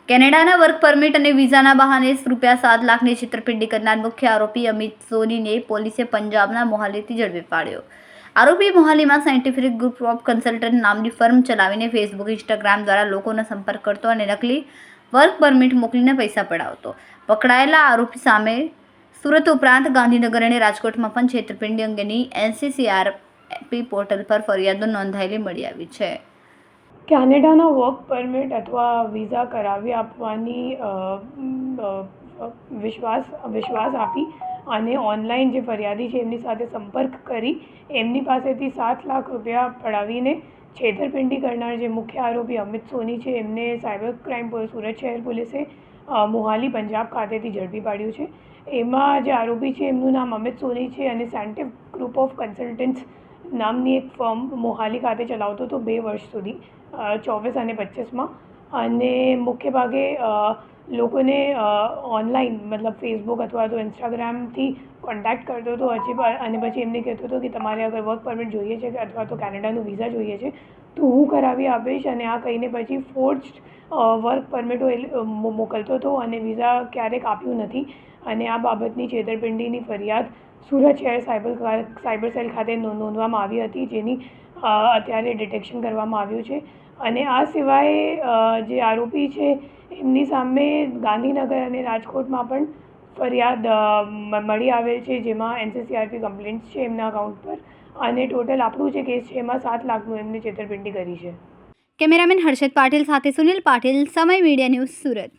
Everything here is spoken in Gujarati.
કેનેડાના વર્ક પરમિટ અને વિઝાના બહાને ₹7 લાખની છેતરપિંડી કરનાર મુખ્ય આરોપી અમિત સોનીને પોલીસે પંજાબના મોહાલીથી ઝડપી પાડ્યો. આરોપી મોહાલીમાં સાયન્ટિફિક ગ્રુપ ઓફ કન્સલ્ટન્ટ નામની ફર્મ ચલાવીને ફેસબુક, ઇન્સ્ટાગ્રામ દ્વારા લોકોનો સંપર્ક કરતો અને નકલી વર્ક પરમિટ મોકલીને પૈસા પડાવતો. પકડાયેલા આરોપી સામે સુરત ઉપરાંત ગાંધીનગર અને રાજકોટમાં પણ છેતરપિંડી અંગેની NCCRP પોર્ટલ પર ફરિયાદો નોંધાયેલી મળી આવી છે. કેનેડાના વર્ક પરમિટ અથવા વિઝા કરાવી આપવાની વિશ્વાસ આપી અને ઓનલાઈન જે ફરિયાદી છે એમની સાથે સંપર્ક કરી એમની પાસેથી ₹7 લાખ પડાવીને છેતરપિંડી કરનાર જે મુખ્ય આરોપી અમિત સોની છે એમને સાયબર ક્રાઇમ સુરત શહેર પોલીસે મોહાલી પંજાબ ખાતેથી ઝડપી પાડ્યું છે. એમાં જે આરોપી છે એમનું નામ અમિત સોની છે અને સાયન્ટિફિક ગ્રુપ ઓફ કન્સલ્ટન્ટ્સ નામની એક ફર્મ મોહાલી ખાતે ચલાવતો હતો 2 વર્ષ સુધી 24 અને 25માં. અને મોટે ભાગે લોકોને ઓનલાઈન મતલબ ફેસબુક અથવા તો ઇન્સ્ટાગ્રામથી કોન્ટેક્ટ કરતો હતો અને પછી એમને કહેતો હતો કે તમારે અગર વર્ક પરમિટ જોઈએ છે અથવા તો કેનેડાનું વિઝા જોઈએ છે તો હું કરાવી આપીશ, અને આ કહીને પછી ફોર્જડ વર્ક પરમિટો મોકલતો હતો અને વિઝા ક્યારેક આપ્યું નથી. અને આ બાબતની છેતરપિંડીની ફરિયાદ સુરત શહેર સાયબર સેલ ખાતે નોંધવામાં આવી હતી, જેની અત્યારે ડિટેક્શન કરવામાં આવ્યું છે. અને આ સિવાય જે આરોપી છે એમની સામે ગાંધીનગર અને રાજકોટમાં પણ ફરિયાદ મળી આવેલ છે, જેમાં NCCRP કમ્પ્લેન્ટ્સ છે એમના અકાઉન્ટ પર, અને ટોટલ આપણું જે કેસ છે એમાં ₹7 લાખનું એમને છેતરપિંડી કરી છે. કેમેરામેન હર્ષદ પાટીલ સાથે સુનિલ પાટીલ, સમય મીડિયા ન્યૂઝ, સુરત.